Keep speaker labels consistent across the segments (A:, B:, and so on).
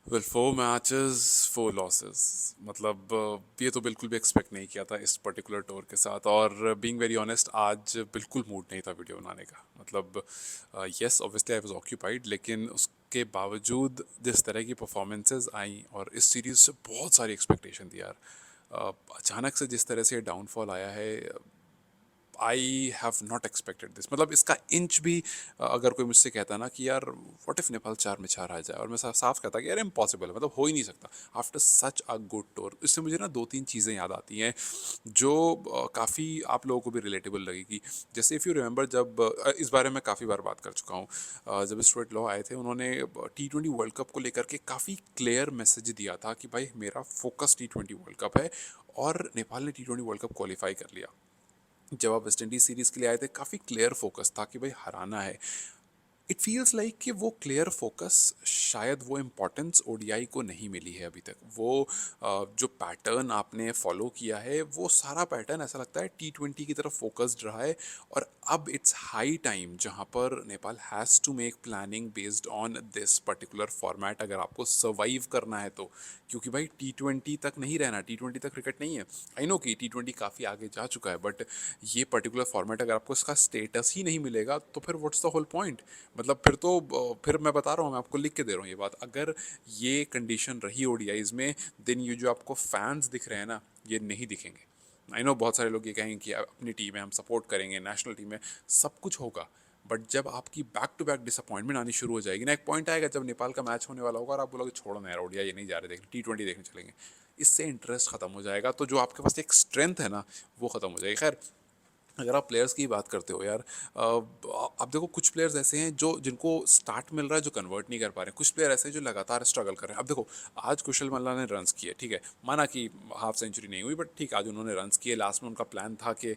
A: Well 4 matches 4 losses. मतलब ये तो बिल्कुल भी एक्सपेक्ट नहीं किया था इस पर्टिकुलर टूर के साथ। और बीइंग वेरी ऑनेस्ट आज बिल्कुल मूड नहीं था वीडियो बनाने का। मतलब yes obviously I was occupied, लेकिन उसके बावजूद जिस तरह की परफॉर्मेंसेज आई और इस सीरीज से बहुत सारी एक्सपेक्टेशन थी यार। अचानक से जिस तरह से डाउनफॉल आया है, I have not expected this. मतलब इसका इंच भी अगर कोई मुझसे कहता ना कि यार व्हाट इफ नेपाल 4 में 4 आ जाए, और मैं साफ कहता कि यार इम्पॉसिबल है, मतलब हो ही नहीं सकता after such a good tour. इससे मुझे ना 2-3 चीज़ें याद आती हैं जो काफ़ी आप लोगों को भी रिलेटेबल लगेगी। जैसे इफ़ यू रिमेंबर, जब इस बारे में काफ़ी बार बात कर चुका हूँ, जब स्टुअर्ट लॉ आए थे उन्होंने T20 वर्ल्ड कप को लेकर के काफ़ी क्लियर मैसेज दिया था कि भाई मेरा फोकस T20 वर्ल्ड कप है। और नेपाल ने T20 वर्ल्ड कप क्वालिफाई कर लिया। जब आप वेस्ट इंडीज सीरीज के लिए आए थे काफ़ी क्लियर फोकस था कि भाई हराना है। इट फील्स लाइक कि वो क्लियर फोकस, शायद वो इम्पोर्टेंस ओडीआई को नहीं मिली है अभी तक। वो जो पैटर्न आपने फॉलो किया है वो सारा पैटर्न ऐसा लगता है T20 की तरफ फोकस्ड रहा है। और अब इट्स हाई टाइम जहाँ पर Nepal has to make planning based on this particular format अगर आपको सर्वाइव करना है तो। क्योंकि भाई T20 तक नहीं रहना, T20 तक क्रिकेट नहीं है। आई नो कि T20 काफ़ी आगे जा चुका है, बट ये पर्टिकुलर फॉर्मेट अगर आपको इसका स्टेटस ही नहीं मिलेगा तो फिर व्हाट्स द होल पॉइंट। मतलब फिर तो फिर मैं बता रहा हूँ, मैं आपको लिख के दे रहा हूँ ये बात, अगर ये कंडीशन रही ओडीआईज में, देन ये जो आपको फैंस दिख रहे हैं ना, ये नहीं दिखेंगे। आई नो बहुत सारे लोग ये कहेंगे कि अपनी टीम है, हम सपोर्ट करेंगे, नेशनल टीम है, सब कुछ होगा। बट जब आपकी बैक टू बैक डिसअपॉइंटमेंट आनी शुरू हो जाएगी ना, एक पॉइंट आएगा जब नेपाल का मैच होने वाला होगा और आप बोलोगे छोड़ो ना यार, ओडिया ये नहीं जा रहे देखने, T20 देखने चलेंगे। इससे इंटरेस्ट खत्म हो जाएगा, तो जो आपके पास एक स्ट्रेंथ है ना वो खत्म हो जाएगी। खैर, अगर आप प्लेयर्स की बात करते हो यार, आप देखो कुछ प्लेयर्स ऐसे हैं जो जिनको स्टार्ट मिल रहा है जो कन्वर्ट नहीं कर पा रहे हैं। कुछ प्लेयर ऐसे हैं जो लगातार स्ट्रगल कर रहे हैं। अब देखो, आज कुशल मल्ला ने रन्स किए, ठीक है, माना कि हाफ सेंचुरी नहीं हुई, बट ठीक आज उन्होंने रन्स किए। लास्ट में उनका प्लान था कि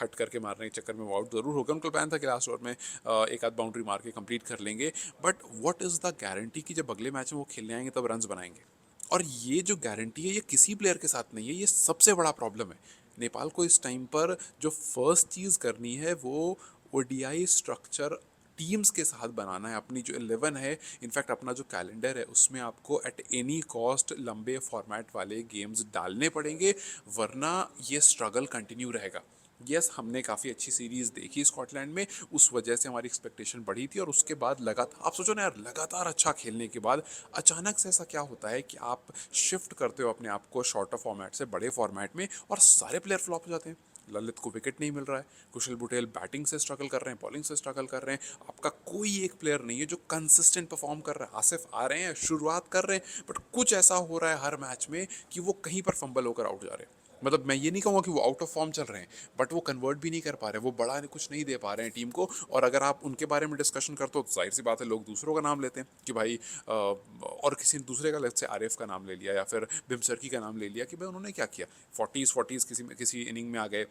A: हट करके मारने के चक्कर में वो आउट जरूर हो गए। उनका प्लान था कि लास्ट ओवर में एक आध बाउंड्री मार के कंप्लीट कर लेंगे। But what is the guarantee कि जब अगले मैच में वो खेलने आएंगे तब रन्स बनाएंगे। और ये जो गारंटी है ये किसी प्लेयर के साथ नहीं है, ये सबसे बड़ा प्रॉब्लम है नेपाल को इस टाइम पर। जो फर्स्ट चीज़ करनी है वो ओडीआई स्ट्रक्चर टीम्स के साथ बनाना है। अपनी जो 11 है, इनफैक्ट अपना जो कैलेंडर है उसमें आपको एट एनी कॉस्ट लंबे फॉर्मेट वाले गेम्स डालने पड़ेंगे, वरना ये स्ट्रगल कंटिन्यू रहेगा। यस, हमने काफ़ी अच्छी सीरीज़ देखी स्कॉटलैंड में, उस वजह से हमारी एक्सपेक्टेशन बढ़ी थी। और उसके बाद लगातार आप सोचो ना यार, लगातार अच्छा खेलने के बाद अचानक से ऐसा क्या होता है कि आप शिफ्ट करते हो अपने आप को शॉर्टर फॉर्मेट से बड़े फॉर्मेट में, और सारे प्लेयर फ्लॉप हो जाते हैं। ललित को विकेट नहीं मिल रहा है, कुशल बुटेल बैटिंग से स्ट्रगल कर रहे हैं, बॉलिंग से स्ट्रगल कर रहे हैं, आपका कोई एक प्लेयर नहीं है जो कंसिस्टेंट परफॉर्म कर रहा है। आसिफ आ रहे हैं, शुरुआत कर रहे हैं, बट कुछ ऐसा हो रहा है हर मैच में कि वो कहीं पर फंबल होकर आउट जा रहे हैं। मतलब मैं ये नहीं कहूँगा कि वो आउट ऑफ फॉर्म चल रहे हैं, बट वो कन्वर्ट भी नहीं कर पा रहे, वो बड़ा कुछ नहीं दे पा रहे हैं टीम को। और अगर आप उनके बारे में डिस्कशन करते हो तो जाहिर सी बात है लोग दूसरों का नाम लेते हैं कि भाई और किसी दूसरे का, जैसे आरिफ का नाम ले लिया या फिर बिमसरकी का नाम ले लिया कि भाई उन्होंने क्या किया, फोर्टीज़ फोर्टीज़ किसी इनिंग में आ गए,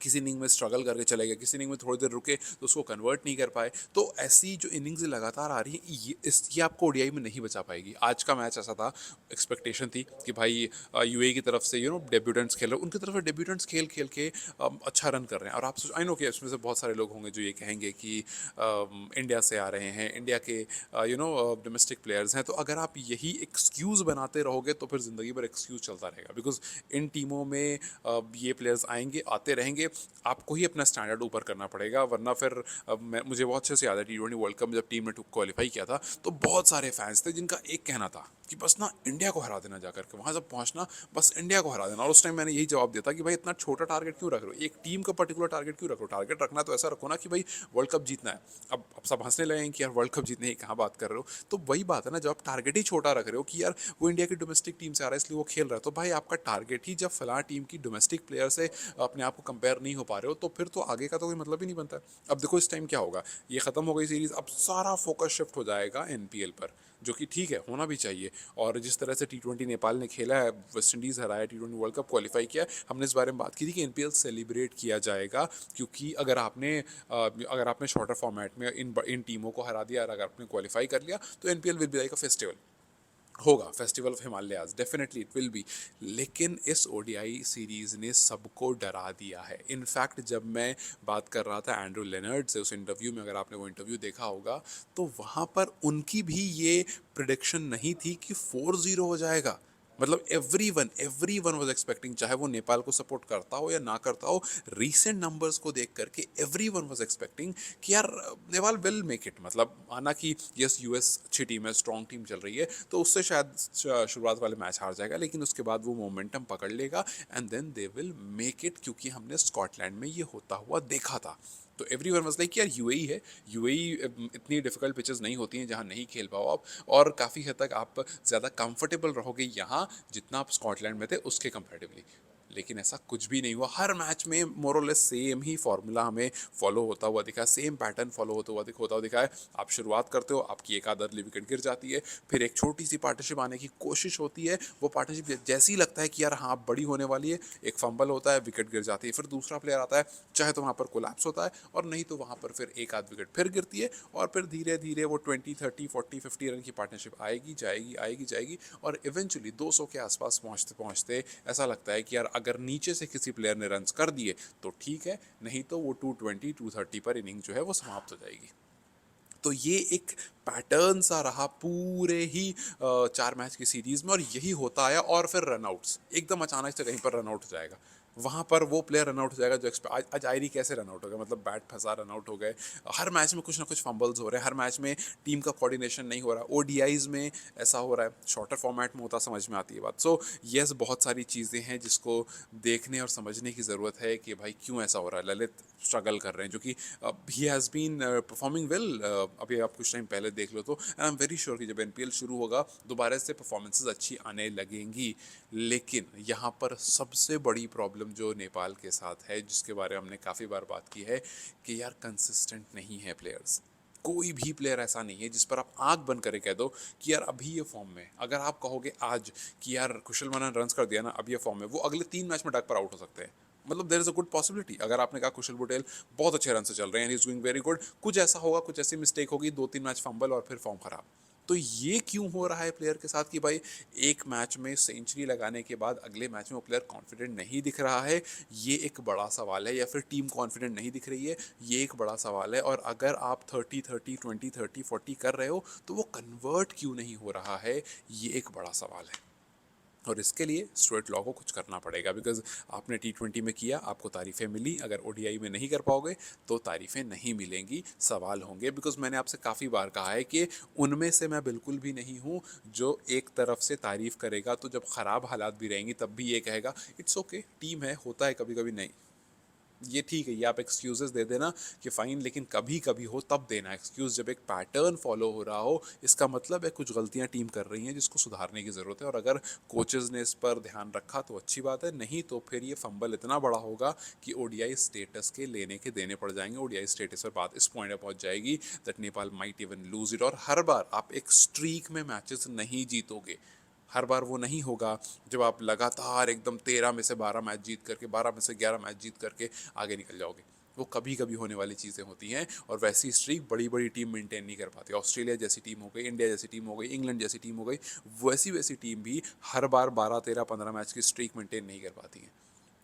A: किसी इनिंग में स्ट्रगल करके चले गए, किसी इनिंग में थोड़ी देर रुके तो उसको कन्वर्ट नहीं कर पाए। तो ऐसी जो इनिंग्स लगातार आ रही है, ये आपको ओडीआई में नहीं बचा पाएगी। आज का मैच ऐसा था, एक्सपेक्टेशन थी कि भाई यूएई की तरफ से डेब्यूटेंट्स खेल रहे हैं, उनकी तरफ से डेब्यूटेंट्स खेल खेल के अच्छा रन कर रहे हैं। और आप आई नो कि इसमें से बहुत सारे लोग होंगे जो ये कहेंगे कि इंडिया से आ रहे हैं, इंडिया के डोमेस्टिक प्लेयर्स हैं। तो अगर आप यही एक्सक्यूज़ बनाते रहोगे तो फिर ज़िंदगी भर एक्सक्यूज़ चलता रहेगा। बिकॉज इन टीमों में ये प्लेयर्स आएंगे, आते रहेंगे, आपको ही अपना स्टैंडर्ड ऊपर करना पड़ेगा, वरना फिर मुझे बहुत अच्छे से याद है T20 वर्ल्ड कप में जब टीम ने क्वालिफाई किया था तो बहुत सारे फैंस थे जिनका एक कहना था कि बस ना इंडिया को हरा देना, जाकर के वहाँ जब पहुँचना बस इंडिया को हरा देना। और उस टाइम मैंने यही जवाब दिया था कि भाई इतना छोटा टारगेट क्यों रख रहे हो, एक टीम का पर्टिकुलर टारगेट क्यों रख रहे हो, टारगेट रखना तो ऐसा रखो ना कि भाई वर्ल्ड कप जीतना है। अब सब हंसने लगे कि यार वर्ल्ड कप जीतने की कहाँ बात कर रहे हो। तो वही बात है ना, जब आप टारगेट ही छोटा रख रहे हो कि यार वो इंडिया की डोमेस्टिक टीम से आ रहा है इसलिए वो खेल रहा है, तो भाई आपका टारगेट ही जब फला टीम की डोमेस्टिक प्लेयर से अपने आप को कंपेयर नहीं हो पा रहे हो तो फिर तो आगे का तो कोई मतलब ही नहीं बनता। अब देखो इस टाइम क्या होगा, ये खत्म हो गई सीरीज, अब सारा फोकस शिफ्ट हो जाएगा एनपीएल पर, जो कि ठीक है, होना भी चाहिए। और जिस तरह से T20 नेपाल ने खेला है, वेस्ट इंडीज़ हराया, T20 वर्ल्ड कप क्वालिफाई किया, हमने इस बारे में बात की थी कि एनपीएल सेलिब्रेट किया जाएगा। क्योंकि अगर आपने शॉर्टर फॉर्मेट में इन टीमों को हरा दिया और अगर आपने क्वालिफाई कर लिया तो NPL will be like a festival. होगा festival of Himalayas, definitely it will be. लेकिन इस ओडीआई सीरीज ने सबको डरा दिया है। इनफैक्ट जब मैं बात कर रहा था एंड्रू लेनर्ड से उस इंटरव्यू में, अगर आपने वो इंटरव्यू देखा होगा, तो वहाँ पर उनकी भी ये प्रिडिक्शन नहीं थी कि 4-0 हो जाएगा। मतलब एवरी वन वॉज एक्सपेक्टिंग, चाहे वो नेपाल को सपोर्ट करता हो या ना करता हो, रीसेंट नंबर्स को देख करके एवरी वन वॉज एक्सपेक्टिंग कि यार नेपाल विल मेक इट। मतलब माना कि यस यूएस अच्छी टीम है, स्ट्रॉन्ग टीम चल रही है, तो उससे शायद शुरुआत वाले मैच हार जाएगा, लेकिन उसके बाद वो मोमेंटम पकड़ लेगा and then they will make it, क्योंकि हमने स्कॉटलैंड में ये होता हुआ देखा था। तो एवरी वन वाज लाइक यार यूएई है, यूएई इतनी डिफिकल्ट पिचेस नहीं होती हैं जहाँ नहीं खेल पाओ आप, और काफ़ी हद तक आप ज़्यादा कंफर्टेबल रहोगे यहाँ जितना आप स्कॉटलैंड में थे उसके कंपैरेटिवली। लेकिन ऐसा कुछ भी नहीं हुआ। हर मैच में मोरलेस सेम ही फॉर्मूला हमें फॉलो होता हुआ दिखा, सेम पैटर्न फॉलो होता हुआ दिखा है। आप शुरुआत करते हो, आपकी एक आध अर्ली विकेट गिर जाती है, फिर एक छोटी सी पार्टनरशिप आने की कोशिश होती है, वो पार्टनरशिप जैसे ही लगता है कि यार हाँ बड़ी होने वाली है, एक फंबल होता है, विकेट गिर जाती है, फिर दूसरा प्लेयर आता है, चाहे तो वहाँ पर कोलैप्स होता है, और नहीं तो वहाँ पर फिर एक आध विकेट फिर गिरती है, और फिर धीरे धीरे वो 20, 30, 40, 50 रन की पार्टनरशिप आएगी जाएगी आएगी जाएगी, और इवेंचुअली 200 के आसपास पहुँचते पहुँचते ऐसा लगता है कि यार अगर नीचे से किसी प्लेयर ने रन्स कर दिए तो ठीक है, नहीं तो वो 220, 230 पर इनिंग जो है वो समाप्त हो जाएगी। तो ये एक पैटर्न सा रहा पूरे ही 4 मैच की सीरीज में, और यही होता आया। और फिर रनआउट्स एकदम अचानक से कहीं पर रनआउट हो जाएगा, वहाँ पर वो प्लेयर रनआउट हो जाएगा जो आज आयरी कैसे रनआउट हो गया, मतलब बैट फंसा रनआउट हो गए। हर मैच में कुछ ना कुछ फंबल्स हो रहे हैं, हर मैच में टीम का कोऑर्डिनेशन नहीं हो रहा। ओडीआईज में ऐसा हो रहा है, शॉर्टर फॉर्मेट में होता, समझ में आती है बात। सो यस, बहुत सारी चीज़ें हैं जिसको देखने और समझने की ज़रूरत है कि भाई क्यों ऐसा हो रहा है। ललित स्ट्रगल कर रहे हैं, जो कि he has been performing well. अभी आप कुछ टाइम पहले देख लो तो, and I am very sure कि जब एनपीएल शुरू होगा दोबारा से परफॉर्मेंसेज अच्छी आने लगेंगी। लेकिन यहाँ पर सबसे बड़ी प्रॉब्लम जो नेपाल के साथ है, जिसके बारे में हमने काफ़ी बार बात की है, कि यार कंसिस्टेंट नहीं है प्लेयर्स। कोई भी प्लेयर ऐसा नहीं है जिस पर आप आंख बंद करके कह दो कि यार अभी ये फॉर्म में। अगर आप कहोगे आज कि यार कुशल मनन रन्स कर दिया ना, अब ये फॉर्म में, वो अगले 3 मैच में डक पर आउट हो सकते हैं। मतलब there is a good possibility. अगर आपने कहा कुशल पटेल बहुत अच्छे रन से चल रहे हैं, he is doing very good, कुछ ऐसा होगा, कुछ ऐसी मिस्टेक होगी, 2-3 मैच फंबल और फिर फॉर्म खराब। तो ये क्यों हो रहा है प्लेयर के साथ कि भाई एक मैच में सेंचुरी लगाने के बाद अगले मैच में वो प्लेयर कॉन्फिडेंट नहीं दिख रहा है? ये एक बड़ा सवाल है। या फिर टीम कॉन्फिडेंट नहीं दिख रही है, ये एक बड़ा सवाल है। और अगर आप 30-30, 20-30, 40 कर रहे हो, तो वो कन्वर्ट क्यों नहीं हो रहा है, ये एक बड़ा सवाल है। और इसके लिए स्टुअर्ट लॉ को कुछ करना पड़ेगा, बिकॉज आपने टी20 में किया, आपको तारीफ़ें मिली, अगर ओडीआई में नहीं कर पाओगे तो तारीफ़ें नहीं मिलेंगी, सवाल होंगे। बिकॉज मैंने आपसे काफ़ी बार कहा है कि उनमें से मैं बिल्कुल भी नहीं हूँ जो एक तरफ से तारीफ़ करेगा तो जब ख़राब हालात भी रहेंगी तब भी ये कहेगा इट्स ओके, टीम है, होता है कभी कभी। नहीं, ये ठीक है, ये आप एक्सक्यूजेस दे देना कि फ़ाइन, लेकिन कभी कभी हो तब देना एक्सक्यूज़ जब एक पैटर्न फॉलो हो रहा हो। इसका मतलब है कुछ गलतियां टीम कर रही हैं जिसको सुधारने की ज़रूरत है, और अगर कोचेज़ ने इस पर ध्यान रखा तो अच्छी बात है, नहीं तो फिर ये फंबल इतना बड़ा होगा कि ओडीआई स्टेटस के लेने के देने पड़ जाएंगे। ओडीआई स्टेटस पर बात इस पॉइंट पर पहुंच जाएगी that Nepal might even lose it. और हर बार आप एक स्ट्रीक में मैचेस नहीं जीतोगे, हर बार वो नहीं होगा जब आप लगातार एकदम 13 में से 12 मैच जीत करके, 12 में से 11 मैच जीत करके आगे निकल जाओगे। वो कभी कभी होने वाली चीज़ें होती हैं, और वैसी स्ट्रीक बड़ी बड़ी टीम मेंटेन नहीं कर पाती। ऑस्ट्रेलिया जैसी टीम हो गई, इंडिया जैसी टीम हो गई, इंग्लैंड जैसी टीम हो गई, वैसी वैसी टीम भी हर बार 12, 13, 15 मैच की स्ट्रीक मेंटेन नहीं कर पाती हैं।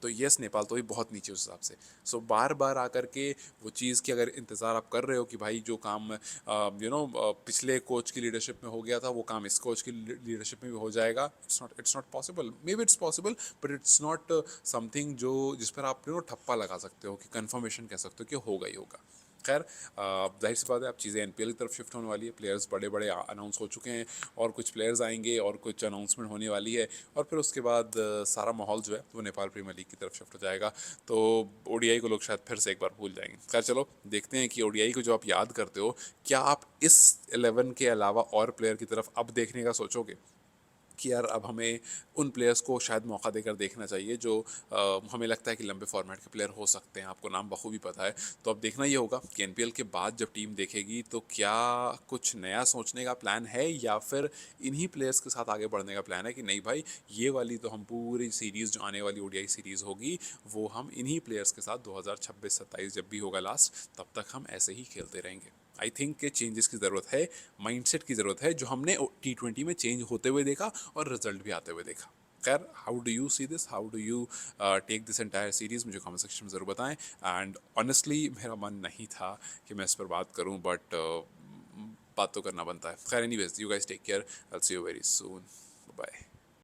A: तो यस, नेपाल तो ही बहुत नीचे उस हिसाब से। सो बार बार आकर के वो चीज़ की अगर इंतज़ार आप कर रहे हो कि भाई जो काम पिछले कोच की लीडरशिप में हो गया था वो काम इस कोच की लीडरशिप में भी हो जाएगा, it's not possible. May be it's possible, but it's not something जो जिस पर आप ठप्पा लगा सकते हो कि कंफर्मेशन कह सकते हो कि होगा ही होगा। खैर, जाहिर सी बात है, अब चीज़ें एनपीएल की तरफ शिफ्ट होने वाली है, प्लेयर्स बड़े बड़े अनाउंस हो चुके हैं, और कुछ प्लेयर्स आएंगे और कुछ अनाउंसमेंट होने वाली है, और फिर उसके बाद सारा माहौल जो है वो नेपाल प्रीमियर लीग की तरफ शिफ्ट हो जाएगा। तो ओडीआई को लोग शायद फिर से एक बार भूल जाएंगे। खैर चलो, देखते हैं कि ओडीआई को जो आप याद करते हो, क्या आप इस 11 के अलावा और प्लेयर की तरफ अब देखने का सोचोगे कि यार अब हमें उन प्लेयर्स को शायद मौका देकर देखना चाहिए जो हमें लगता है कि लंबे फॉर्मेट के प्लेयर हो सकते हैं। आपको नाम बखूबी पता है। तो अब देखना ये होगा कि एनपीएल के बाद जब टीम देखेगी तो क्या कुछ नया सोचने का प्लान है, या फिर इन्हीं प्लेयर्स के साथ आगे बढ़ने का प्लान है कि नहीं भाई, ये वाली तो हम पूरी सीरीज़ जो आने वाली ओडीआई सीरीज़ होगी वो हम इन्हीं प्लेयर्स के साथ 2026-27 जब भी होगा लास्ट, तब तक हम ऐसे ही खेलते रहेंगे। आई थिंक के चेंजेस की ज़रूरत है, माइंडसेट की ज़रूरत है, जो हमने T20 में चेंज होते हुए देखा और रिजल्ट भी आते हुए देखा। खैर, how do you see this, how do you take this entire series, मुझे कमेंट सेक्शन में ज़रूर बताएं। एंड ऑनेस्टली मेरा मन नहीं था कि मैं इस पर बात करूं, बट बात तो करना बनता है। खैर, anyways, you guys take care, I will see you very soon, bye.